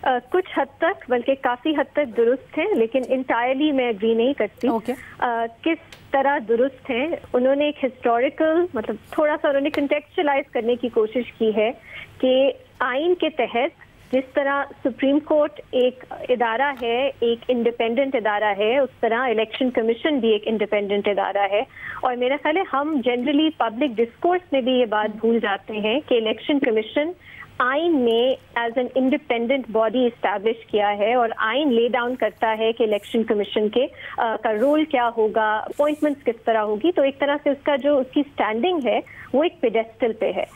कुछ हद तक, बल्कि काफ़ी हद तक दुरुस्त हैं, लेकिन इंटायरली मैं एग्री नहीं करती। किस तरह दुरुस्त हैं, उन्होंने एक हिस्टोरिकल, मतलब थोड़ा सा उन्होंने कंटेक्चुअलाइज करने की कोशिश की है कि आइन के तहत जिस तरह सुप्रीम कोर्ट एक इदारा है, एक इंडिपेंडेंट इदारा है, उस तरह इलेक्शन कमीशन भी एक इंडिपेंडेंट इदारा है। और मेरा ख्याल है हम जनरली पब्लिक डिस्कोर्स में भी ये बात भूल जाते हैं कि इलेक्शन कमीशन आइन में as an independent body establish किया है और आइन ले डाउन करता है कि इलेक्शन कमीशन के का रोल क्या होगा, अपॉइंटमेंट्स किस तरह होगी। तो एक तरह से उसका जो उसकी स्टैंडिंग है वो एक पेडेस्टल पे है।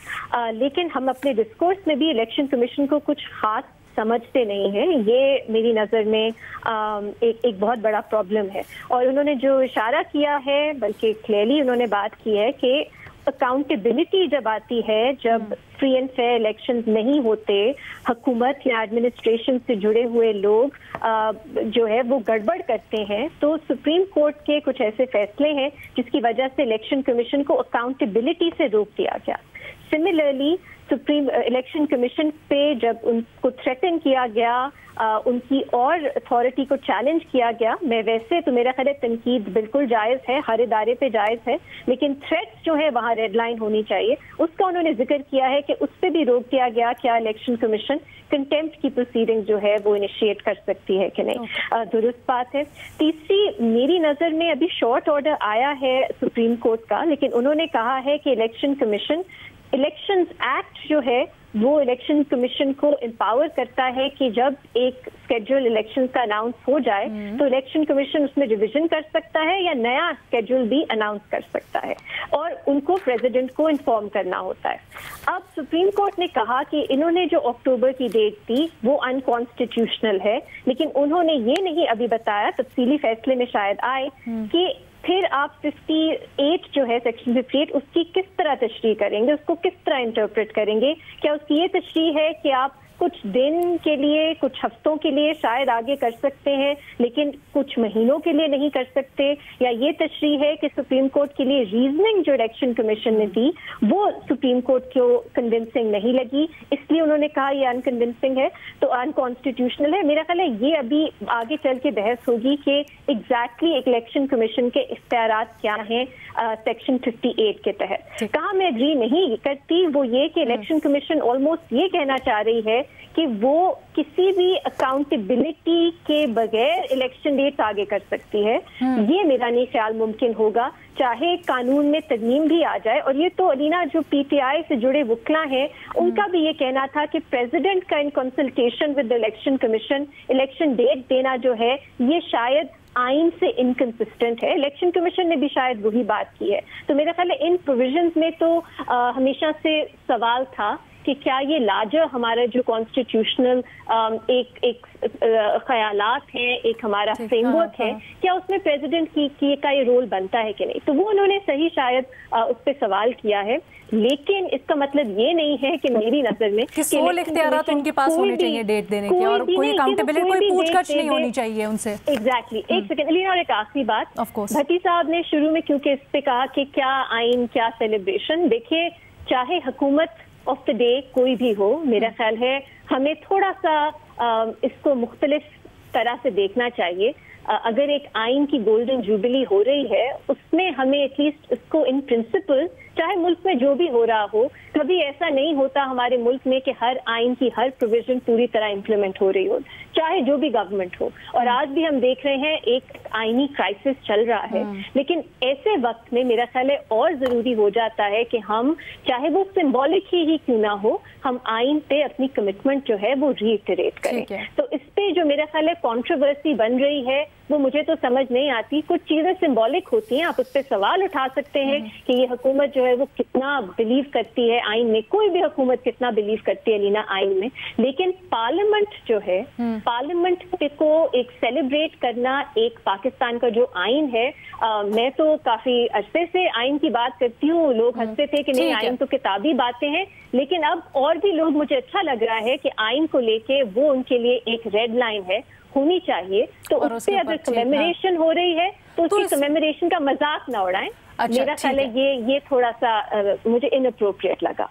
लेकिन हम अपने डिस्कोर्स में भी इलेक्शन कमीशन को कुछ खास समझते नहीं हैं। ये मेरी नज़र में एक बहुत बड़ा प्रॉब्लम है। और उन्होंने जो इशारा किया है, बल्कि क्लियरली उन्होंने बात की है कि अकाउंटेबिलिटी जब आती है, जब फ्री एंड फेयर इलेक्शंस नहीं होते, हुकूमत या एडमिनिस्ट्रेशन से जुड़े हुए लोग जो है वो गड़बड़ करते हैं, तो सुप्रीम कोर्ट के कुछ ऐसे फैसले हैं जिसकी वजह से इलेक्शन कमीशन को अकाउंटेबिलिटी से रोक दिया गया। सिमिलरली सुप्रीम इलेक्शन कमीशन पे जब उनको थ्रेटन किया गया, उनकी और अथॉरिटी को चैलेंज किया गया, मैं वैसे तो मेरा ख्याल है तनकीद बिल्कुल जायज़ है, हर इदारे पे जायज़ है, लेकिन थ्रेट्स जो है वहाँ रेड लाइन होनी चाहिए। उसका उन्होंने जिक्र किया है कि उस पर भी रोक दिया गया, क्या इलेक्शन कमीशन कंटेम्प्ट की प्रोसीडिंग जो है वो इनिशिएट कर सकती है कि नहीं। दुरुस्त बात है। तीसरी, मेरी नज़र में अभी शॉर्ट ऑर्डर आया है सुप्रीम कोर्ट का, लेकिन उन्होंने कहा है कि इलेक्शन कमीशन, इलेक्शंस एक्ट जो है वो इलेक्शन कमीशन को एम्पावर करता है कि जब एक स्केड्यूल इलेक्शन का अनाउंस हो जाए तो इलेक्शन कमीशन उसमें रिवीजन कर सकता है या नया स्केड्यूल भी अनाउंस कर सकता है और उनको प्रेसिडेंट को इन्फॉर्म करना होता है। अब सुप्रीम कोर्ट ने कहा कि इन्होंने जो अक्टूबर की डेट दी वो अनकॉन्स्टिट्यूशनल है, लेकिन उन्होंने ये नहीं अभी बताया, तफसीली फैसले में शायद आए, कि फिर आप 58 जो है सेक्शन 58 उसकी किस तरह तशरीह करेंगे, उसको किस तरह इंटरप्रेट करेंगे। क्या उसकी ये तशरीह है कि आप कुछ दिन के लिए, कुछ हफ्तों के लिए शायद आगे कर सकते हैं, लेकिन कुछ महीनों के लिए नहीं कर सकते, या ये तशरीह है कि सुप्रीम कोर्ट के लिए रीजनिंग जो इलेक्शन कमीशन ने दी वो सुप्रीम कोर्ट को कन्विंसिंग नहीं लगी, इसलिए उन्होंने कहा ये अनकन्विंसिंग है, तो अनकॉन्स्टिट्यूशनल है। मेरा ख्याल है ये अभी आगे चल के बहस होगी कि एग्जैक्टली इलेक्शन कमीशन के इख्तियारात क्या हैं सेक्शन 58 के तहत। कहाँ मैं एग्री नहीं करती वो ये कि इलेक्शन कमीशन ऑलमोस्ट ये कहना चाह रही है कि वो किसी भी अकाउंटेबिलिटी के बगैर इलेक्शन डेट आगे कर सकती है। ये मेरा नहीं ख्याल मुमकिन होगा, चाहे कानून में तरमीम भी आ जाए। और ये तो अलीना जो पीटीआई से जुड़े वकला हैं उनका भी ये कहना था कि प्रेसिडेंट का in consultation with the election commission election date देना जो है ये शायद आइन से इनकंसिस्टेंट है। इलेक्शन कमीशन ने भी शायद वही बात की है। तो मेरा ख्याल है इन प्रोविजंस में तो हमेशा से सवाल था कि क्या ये लार्जर हमारा जो कॉन्स्टिट्यूशनल एक ख्यालात हैं, एक हमारा फ्रेमवर्क है, क्या उसमें प्रेसिडेंट का ये रोल बनता है कि नहीं। तो वो उन्होंने सही शायद उस पर सवाल किया है, लेकिन इसका मतलब ये नहीं है कि मेरी नजर में कि सोल इख्तियारात उनके पास होने चाहिए डेट देने के, और कोई अकाउंटेबिलिटी, कोई पूछताछ नहीं होनी चाहिए उनसे। एग्जैक्टली। एक सेकंड अलीना, और एक आखिरी बात, भट्टी साहब ने शुरू में क्योंकि इस पे कहा कि क्या आइन क्या सेलिब्रेशन। देखिए, चाहे हुकूमत ऑफ द डे कोई भी हो, मेरा ख्याल है हमें थोड़ा सा इसको मुख्तलिफ तरह से देखना चाहिए। अगर एक आइन की गोल्डन जुबली हो रही है उसमें हमें एटलीस्ट इसको इन प्रिंसिपल, चाहे मुल्क में जो भी हो रहा हो, कभी ऐसा नहीं होता हमारे मुल्क में कि हर आइन की हर प्रोविजन पूरी तरह इम्प्लीमेंट हो रही हो, चाहे जो भी गवर्नमेंट हो। और आज भी हम देख रहे हैं एक आइनी क्राइसिस चल रहा है, लेकिन ऐसे वक्त में मेरा ख्याल है और जरूरी हो जाता है कि हम, चाहे वो सिंबॉलिक ही क्यों ना हो, हम आइन पे अपनी कमिटमेंट जो है वो रीइटरेट करें। तो इस पे जो मेरा ख्याल है कंट्रोवर्सी बन रही है वो मुझे तो समझ नहीं आती। कुछ चीजें सिंबॉलिक होती हैं, आप उस पर सवाल उठा सकते हैं कि ये हुकूमत जो है वो कितना बिलीव करती है आइन में, कोई भी हुकूमत कितना बिलीव करती है लीना आइन में, लेकिन पार्लियामेंट जो है, पार्लियामेंट को एक सेलिब्रेट करना, एक पाकिस्तान का जो आइन है, मैं तो काफी अरसे से आइन की बात करती हूँ, लोग हंसते थे कि नहीं आइन तो किताबी बातें हैं, लेकिन अब और भी लोग, मुझे अच्छा लग रहा है कि आइन को लेके वो उनके लिए एक रेड लाइन है, होनी चाहिए। तो उस पर अगर कमेमोरेशन हो रही है तो उसकी कमेमोरेशन का मजाक ना उड़ाएं। मेरा ख्याल है ये थोड़ा सा मुझे इनअप्रोप्रिएट लगा।